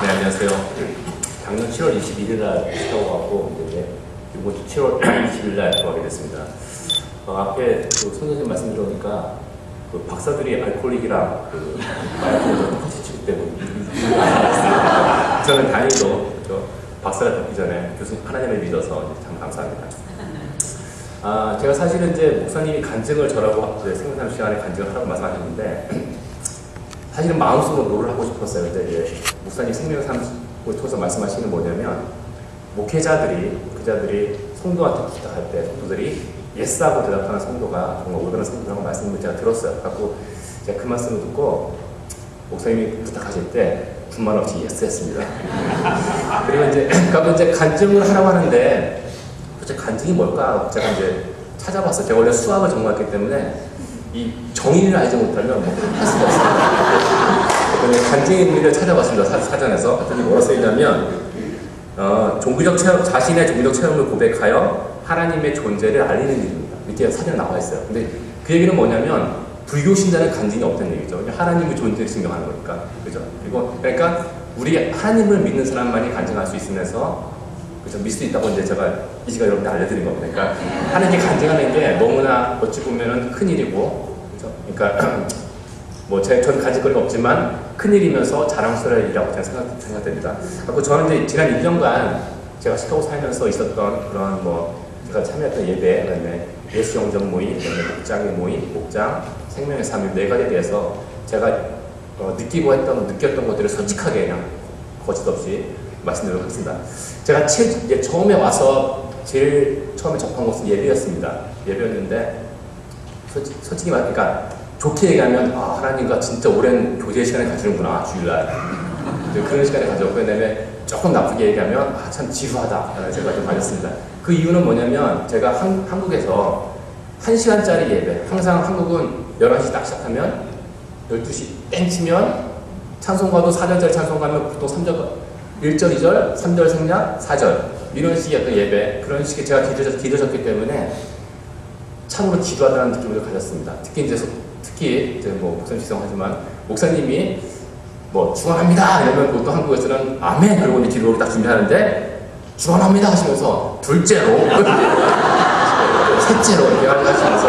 네, 안녕하세요. 작년 7월 21일 날 시카고 왔고, 이제 이번 주 7월 20일 날 들어가게 됐습니다. 앞에 그 손 선생님 말씀 들어보니까 그 박사들이 알코올릭이랑 그 마약을 똑같이 취급되고 저는 다행히도 박사가 되기 전에 교수님 하나님을 믿어서 참 감사합니다. 제가 사실은 이제 목사님이 간증을 저라고 생명사람 시간에 간증을 하라고 말씀하셨는데 사실은 마음속으로 노를 하고 싶었어요. 근데 목사님 생명사람을 통해서 말씀하시는 뭐냐면 그자들이 성도한테 부탁할 때 성도들이 예스하고 대답하는 성도가 정말 올바른 성도라고 말씀을 제가 들었어요. 그래서 제가 그 말씀을 듣고 목사님이 부탁하실 때 분만 없이 예스 했습니다. 그리고 이제 간증을 하라고 하는데 도대체 간증이 뭘까? 제가 이제 찾아봤어요. 제가 원래 수학을 전공했기 때문에 이 정의를 알지 못하면 할 수가 없어요. 간증의 의미를 찾아봤습니다. 사전에서. 그랬더니 뭐라 써있냐면 자신의 종교적 체험을 고백하여 하나님의 존재를 알리는 일입니다. 이렇게 사전에 나와 있어요. 근데 그 얘기는 뭐냐면 불교 신자는 간증이 없다는 얘기죠. 하나님의 존재를 증명하는 거니까. 그죠? 그러니까 우리 하나님을 믿는 사람만이 간증할 수 있으면서 그죠? 믿을 수 있다고 이제 제가 이 시간 여러분들 알려드린 겁니다. 그러니까 하나님께 간증하는 게 너무나 어찌 보면은 큰 일이고, 그죠? 그러니까 전 가질 거리가 없지만 큰 일이면서 자랑스러운 일이라고 저는 생각됩니다. 그리고 저는 이제 지난 1년간 제가 시카고 살면서 있었던 그런 제가 참여했던 예배, 그다음에 예수 영접 모임, 그다음에 목장의 모임, 목장, 생명의 삶, 네 가지에 대해서 제가 느꼈던 것들을 솔직하게 그냥 거짓 없이 말씀드리도록 하겠습니다. 제가 처음에 와서 제일 처음에 접한 곳은 예배였습니다. 예배였는데 솔직히 말하니까 좋게 얘기하면 하나님과 진짜 오랜 교제 시간을 가지는구나, 주일날. 그런 시간을 가졌고, 그다음에 조금 나쁘게 얘기하면 참 지루하다 생각을 좀 가졌습니다. 그 이유는 뭐냐면 제가 한국에서 1시간짜리 예배, 항상 한국은 11시 딱 시작하면 12시 땡 치면 찬송가도 4절짜리 찬송가면 보통 3절, 1절, 2절, 3절 생략, 4절 이런 식의 어떤 예배, 그런 식의 제가 기도졌기 때문에 참으로 지루하다는 느낌을 가졌습니다. 특히 이제 목사님 죄송하지만 목사님이 축원합니다 이러면 보통 한국에서는 아멘 그러고 이제 기도를 딱 준비하는데 축원합니다 하시면서 둘째로 셋째로 이렇게 하시면서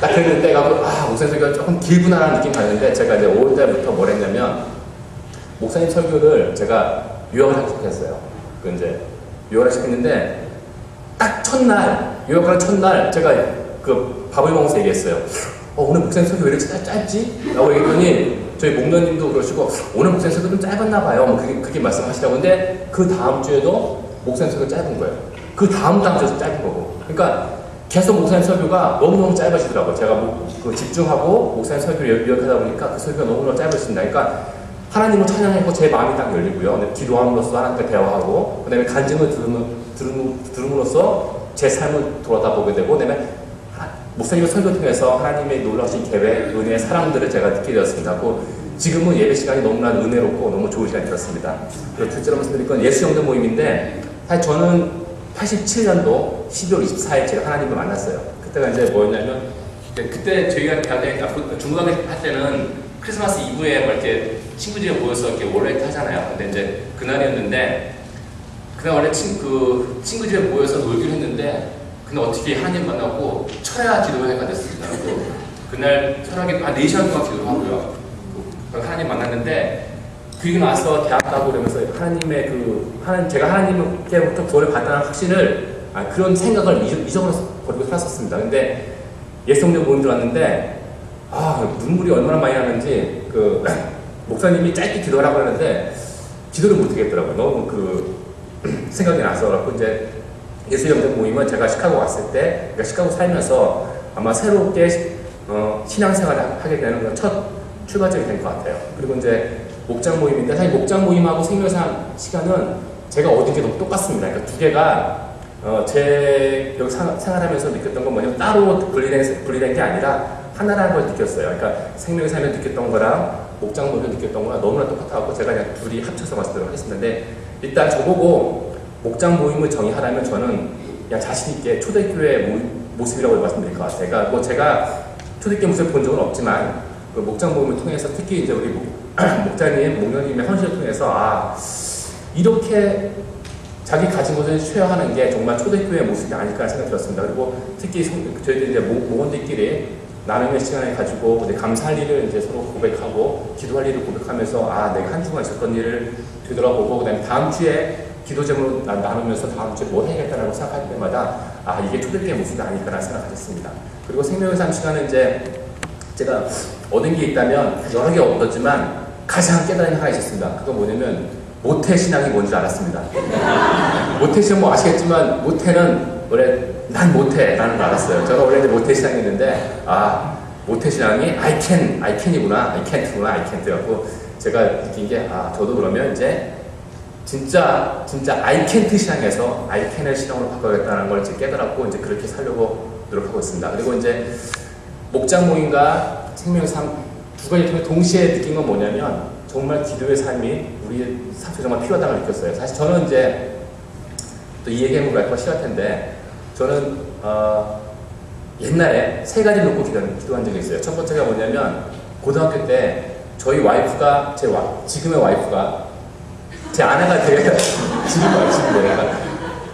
딱 그랬는 때가 목사님 설교가 조금 길구나라는 느낌이 받는데 제가 이제 5월달부터 뭘 했냐면 목사님 설교를 제가 요약을 하기 시작했어요. 요약을 시작했는데 딱 요약하는 첫날 제가 그 밥을 먹으면서 얘기했어요. 오늘 목사님 설교 왜 이렇게 짧지? 라고 얘기했더니 저희 목사님도 그러시고 오늘 목사님 설교 좀 짧았나 봐요. 그렇게 말씀하시라고. 근데 그 다음 주에도 목사님 설교 짧은 거예요. 그 다음 주에도 짧은 거고. 그러니까 계속 목사님 설교가 너무너무 짧아지더라고요. 제가 집중하고 목사님 설교를 요약하다 보니까 그 설교가 너무너무 짧아진다. 그러니까 하나님을 찬양하고 제 마음이 딱 열리고요. 기도함으로써 하나님과 대화하고, 그 다음에 간증을 들음으로써 제 삶을 돌아다보게 되고, 그 다음에 목사님의 설교 통해서 하나님의 놀라우신 계획, 은혜의 사랑들을 제가 느끼게 되었습니다. 지금은 예배 시간이 너무나 은혜롭고 너무 좋은 시간이 되었습니다. 그리고 둘째로 말씀드릴 건 예수 영접 모임인데, 사실 저는 87년도 12월 24일 제가 하나님을 만났어요. 그때가 이제 뭐였냐면, 그때 저희가 중고등학교 할 때는 크리스마스 이브에 이렇게 친구들이 모여서 이렇게 월요일 하잖아요. 근데 이제 그날이었는데, 그날 원래 친구 집에 모여서 놀기로 했는데, 근데 어떻게 하나님 만나고 철야 기도회가 됐습니다. 그날 철야기 한 4시간 동안 기도를 하고요. 하나님 만났는데, 그리고 나서 대학 가고 그러면서 제가 하나님께부터 구원을 받았다는 확신을, 그런 생각을 잊어버리고 살았었습니다. 근데 예수님들 모임 들어왔는데, 눈물이 얼마나 많이 나는지, 목사님이 짧게 기도하라고 하는데, 기도를 못 하겠더라고요. 너무 생각이 나서. 이제 예수 영접 모임은 제가 시카고 왔을 때, 그러니까 시카고 살면서 아마 새롭게 신앙생활을 하게 되는 그런 첫 출발점이 된 것 같아요. 그리고 이제 목장 모임인데, 사실 목장 모임하고 생명상 시간은 제가 얻은 게 너무 똑같습니다. 그러니까 두 개가 제 여기 생활하면서 느꼈던 건 뭐냐면 따로 분리된 게 아니라 하나라는 걸 느꼈어요. 그러니까 생명의 삶에 느꼈던 거랑 목장 모임에 느꼈던 거랑 너무나 똑같아서 제가 그냥 둘이 합쳐서 말씀드리도록 하겠습니다. 근데 일단 저보고 목장 모임을 정의하라면 저는 그냥 자신있게 초대교회 모습이라고 말씀드릴 것 같아요. 그러니까 제가 초대교회 모습을 본 적은 없지만 그 목장 모임을 통해서 특히 이제 우리 목자님, 목녀님의 헌신을 통해서 이렇게 자기 가진 것을 쉐어하는 게 정말 초대교회의 모습이 아닐까 생각이 들었습니다. 그리고 특히 저희들 이제 목원들끼리 나눔의 시간을 가지고 이제 감사할 일을 이제 서로 고백하고 기도할 일을 고백하면서 내가 한 주간 있었던 일을 되돌아보고 그다음에 다음 주에 기도 제목으로 나누면서 다음 주에 뭘 해야겠다라고 생각할 때마다 이게 초대교회의 모습이 아닐까라는 생각을 가졌습니다. 그리고 생명의 삶 시간은 이제 제가 얻은 게 있다면 여러 개 얻었지만 가장 깨달은 하나가 있었습니다. 그건 뭐냐면 모태신앙이 뭔지 알았습니다. 모태신앙 뭐 아시겠지만 모태는 원래 난 모태라는 걸 알았어요. 저는 원래 이제 모태신앙이었는데 모태신앙이 I can이구나, I can't라고 제가 느낀 게 저도 그러면 이제 진짜 I can't 신앙에서 I can을 신앙으로 바꿔야겠다는 걸 이제 깨달았고 이제 그렇게 살려고 노력하고 있습니다. 그리고 이제 목장 모임과 생명의 삶 두 가지 통해 동시에 느낀 건 뭐냐면 정말 기도의 삶이 우리의 삶 속에 정말 필요하다는 걸 느꼈어요. 사실 저는 이제 또 이 얘기하면 말까 싫을 텐데 저는 옛날에 세 가지를 놓고 기도한 적이 있어요. 첫 번째가 뭐냐면 고등학교 때 저희 와이프가 지금의 와이프가 제 아내가 되겠다.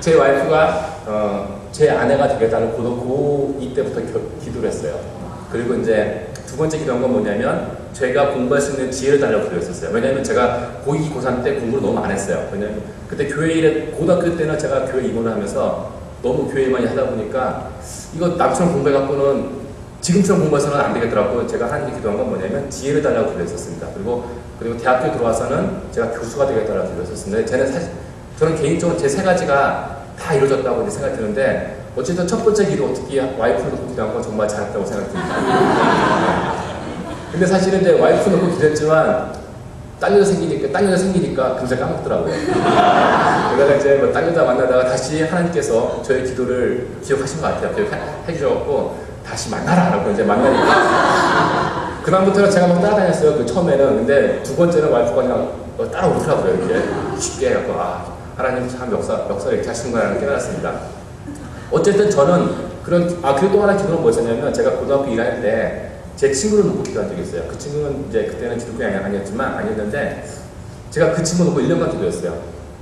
제 와이프가 제 아내가 되겠다는 고2 때부터 기도를 했어요. 그리고 이제 두 번째 기도한 건 뭐냐면 제가 공부할 수 있는 지혜를 달라고 기도했었어요. 왜냐면 제가 고2, 고3 때 공부를 너무 안 했어요. 왜냐면 그때 교회 일에 고등학교 때는 제가 교회 입원을 하면서 너무 교회 일만 하다 보니까 이거 남처럼 공부해갖고는 지금처럼 공부해서는 안 되겠더라고요. 제가 하나님께 기도한 건 뭐냐면 지혜를 달라고 기도했었습니다. 그리고 대학교 들어와서는 제가 교수가 되겠다라고 기도했었는데 저는 개인적으로 제 세 가지가 다 이루어졌다고 생각이 드는데 어쨌든 첫 번째 기도 어떻게 와이프를 놓고 기도한 건 정말 잘했다고 생각됩니다. 근데 사실은 이제 와이프 놓고 기도했지만 딸 여자 생기니까 금세 까먹더라고요. 그러다가 이제 딸 여자 만나다가 다시 하나님께서 저의 기도를 기억하신 것 같아요. 기억해 주셔갖고 다시 만나라라고 이제 만나니까 그다음부터는 제가 막 따라다녔어요. 처음에는. 근데 두 번째는 와이프가 그냥 따라오더라고요. 이렇게 쉽게 해갖고 하나님 참 역사를 이렇게 하시는구나라는 깨달았습니다. 어쨌든 저는 그리고 또 하나 기도는 뭐였냐면 제가 고등학교 1학년 때 제 친구를 놓고 기도한 적이 있어요. 그 친구는 이제 그때는 기독교인이 아니었는데 제가 그 친구 놓고 1년간 기도했어요.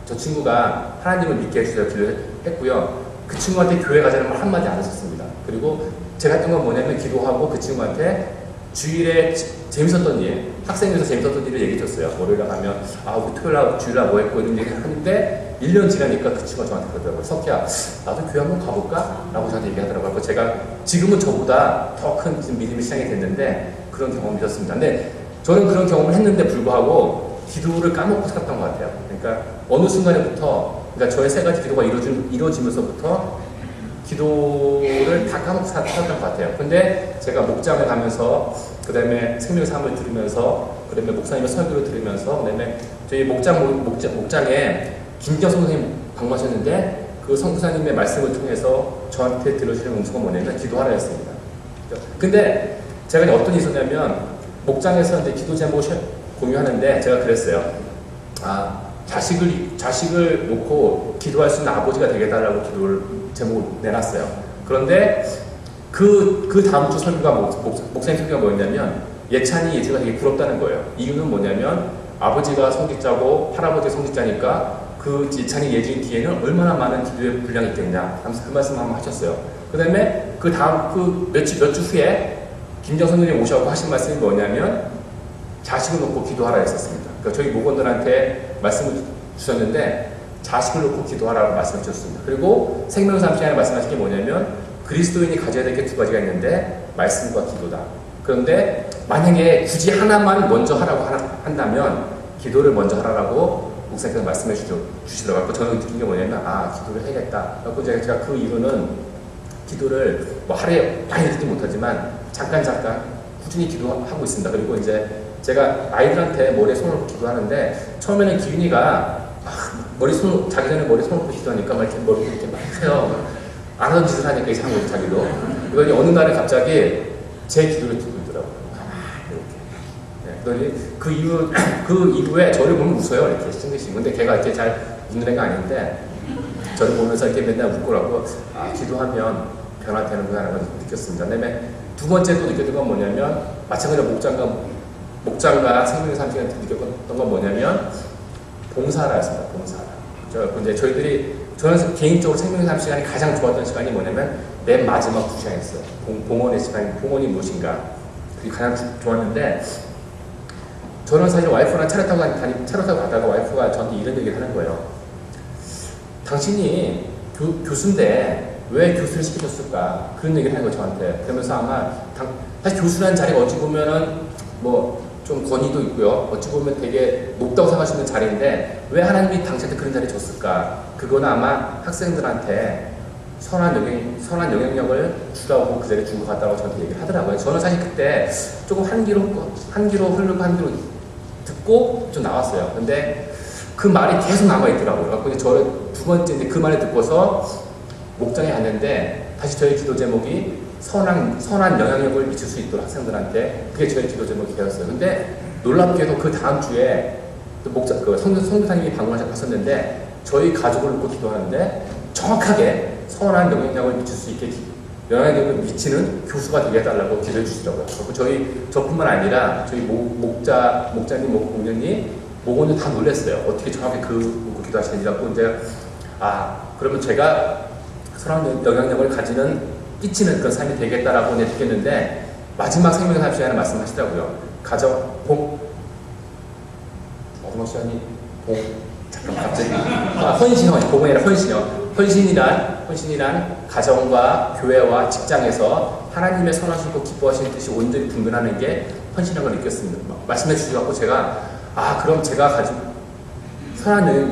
저 친구가 하나님을 믿게 해주세요 기도했고요. 그 친구한테 교회 가자는 말 한마디 안 했었습니다. 그리고 제가 했던 건 뭐냐면 기도하고 그 친구한테 주일에 재밌었던 일, 학생에서 재밌었던 일을 얘기해줬어요. 월요일에 가면 우리 토요일날 주일날 뭐 했고 이런 얘기를 하는데 1년 지나니까 그 친구가 저한테 그러더라고요. 석희야, 나도 교회 한번 가볼까? 라고 저한테 얘기하더라고요. 그래서 제가 지금은 저보다 더 큰 믿음의 시장이 됐는데 그런 경험을 믿었습니다. 근데 저는 그런 경험을 했는데 불구하고 기도를 까먹고 살았던 것 같아요. 그러니까 어느 순간에부터 그러니까 저의 세 가지 기도가 이루어지면서부터 기도를 다 까먹고 살았던 것 같아요. 근데 제가 목장에 가면서 그 다음에 생명의 삶을 들으면서 그 다음에 목사님의 설교를 들으면서 그 다음에 저희 목장에 김기정 선생님 방문하셨는데 그 선교사님의 말씀을 통해서 저한테 들려주시는 음성은 뭐냐면 기도하라 했습니다. 근데 제가 이제 어떤 일이 있었냐면 목장에서 이제 기도 제목을 공유하는데 제가 그랬어요. 자식을 놓고 기도할 수 있는 아버지가 되겠다라고 기도를 제목을 내놨어요. 그런데 그 다음 주 설교가 목사님 설교가 뭐였냐면 예찬이가 되게 부럽다는 거예요. 이유는 뭐냐면 아버지가 성직자고 할아버지가 성직자니까 그 예찬이 예진 뒤에는 얼마나 많은 기도의 분량이 있겠냐 하면서 그 말씀을 한번 하셨어요. 그 다음에 그 다음 몇 주 후에 김정 선생님이 오셔서 하신 말씀이 뭐냐면 자식을 놓고 기도하라 했었습니다. 그러니까 저희 목원들한테 말씀을 주셨는데 자식을 놓고 기도하라고 말씀을 주셨습니다. 그리고 생명의 삶 시간에 말씀하신 게 뭐냐면 그리스도인이 가져야 될 게 두 가지가 있는데 말씀과 기도다. 그런데 만약에 굳이 하나만 먼저 하라고 한다면 기도를 먼저 하라고 목사님께서 말씀해 주시더라고요. 저는 느낀 게 뭐냐면 기도를 해야겠다. 그래서 제가 그 이유는 기도를 뭐 하루에 많이 듣지 못하지만 잠깐 꾸준히 기도하고 있습니다. 그리고 이제 제가 아이들한테 머리에 손을 놓고 기도하는데 처음에는 기윤이가 자기 전에 머리에 손을 놓고 기도하니까 막 이렇게 머리를 이렇게 막 해요. 안 하던 짓을 하니까 이상한 거죠, 자기도. 그러더니 어느 날에 갑자기 제 기도를 듣고 있더라고요. 이렇게. 그러더니 그 이후에 저를 보면 웃어요. 이렇게 싱글싱글. 근데 걔가 이렇게 잘 웃는 애가 아닌데 저를 보면서 이렇게 맨날 웃고라고 기도하면 변화되는구나 라는 걸 느꼈습니다. 그다음에 두 번째 또 느꼈던 건 뭐냐면, 마찬가지로 목장과 생명의 삶 시간에 느꼈던 건 뭐냐면, 봉사라였습니다. 봉사라. 저는 개인적으로 생명의 삶 시간이 가장 좋았던 시간이 뭐냐면, 맨 마지막 2시간이었어요. 봉헌의 시간, 봉헌이 무엇인가. 그게 가장 좋았는데, 저는 사실 와이프랑 차를 타고 가다가 와이프가 저한테 이런 얘기를 하는 거예요. 당신이 교수인데 왜 교수를 시켜줬을까? 그런 얘기를 하는 거예요, 저한테. 그러면서 아마, 사실 교수라는 자리가 어찌 보면은 좀 권위도 있고요. 어찌 보면 되게 높다고 생각하시는 자리인데 왜 하나님이 당신한테 그런 자리를 줬을까? 그거는 아마 학생들한테 선한 영향력을 주라고 그 자리에 준 것 같다고 저한테 얘기를 하더라고요. 저는 사실 그때 조금 한기로 흐르고 한기로 듣고 좀 나왔어요. 근데 그 말이 계속 남아있더라고요. 그래서 저를 두 번째 이제 그 말을 듣고서 목장에 갔는데 다시 저의 기도 제목이 선한 영향력을 미칠 수 있도록 학생들한테, 그게 저의 기도 제목이 되었어요. 근데 놀랍게도 그 다음 주에 성교사님이 방문하셨는데 저희 가족을 놓고 기도하는데 정확하게 선한 영향력을 미칠 수 있게 영향력을 미치는 교수가 되게 해달라고 기도해 주시더라고요. 저뿐만 아니라 저희 목자님, 목공녀님, 목원들 다 놀랐어요. 어떻게 정확히 그 기도하시는지라고. 이제 그러면 제가 선한 영향력을 끼치는 그런 삶이 되겠다라고 느꼈는데, 마지막 생명의 삶 시간에 말씀하시더라고요. 헌신이란 가정과 교회와 직장에서 하나님의 선하시고 기뻐하시는 뜻이 온전히 분별하는 게 헌신이라는 걸 느꼈습니다. 말씀해 주셔서 제가 그럼 제가 가진 선한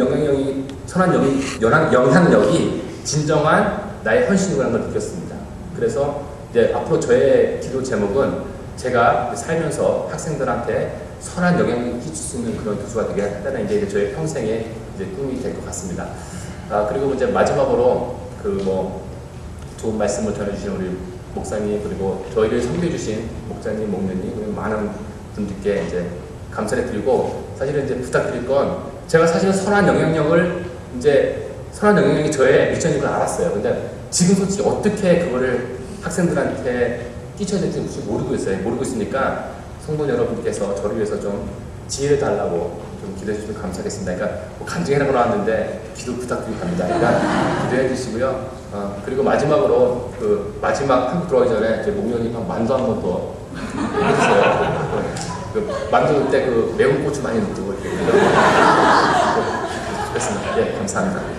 영향력이 진정한 나의 헌신이라는 걸 느꼈습니다. 그래서 이제 앞으로 저의 기도 제목은 제가 살면서 학생들한테 선한 영향력을 끼칠 수 있는 그런 교수가 되겠다는 게 이제 저의 평생의 이제 꿈이 될 것 같습니다. 그리고 이제 마지막으로 좋은 말씀을 전해주신 우리 목사님, 그리고 저희를 섬겨주신 목사님, 목녀님, 그리고 많은 분들께 이제 감사를 드리고, 사실은 이제 부탁드릴 건, 제가 사실은 선한 영향력이 저의 미션인 걸 알았어요. 근데 지금 솔직히 어떻게 그거를 학생들한테 끼쳐야 될지 모르고 있으니까 성도 여러분께서 저를 위해서 좀 지혜를 달라고 좀 기도해 주시면 감사하겠습니다. 그러니까 간증해라고 나왔는데 기도 부탁드리고 갑니다. 그러니까 기도해 주시고요. 그리고 마지막으로 마지막 한국 들어가기 전에 제 목련이 만두 한 번 더 해주세요. 만두 넣을 때 매운 고추 많이 넣고 이렇게. 그렇습니다. 네, 감사합니다.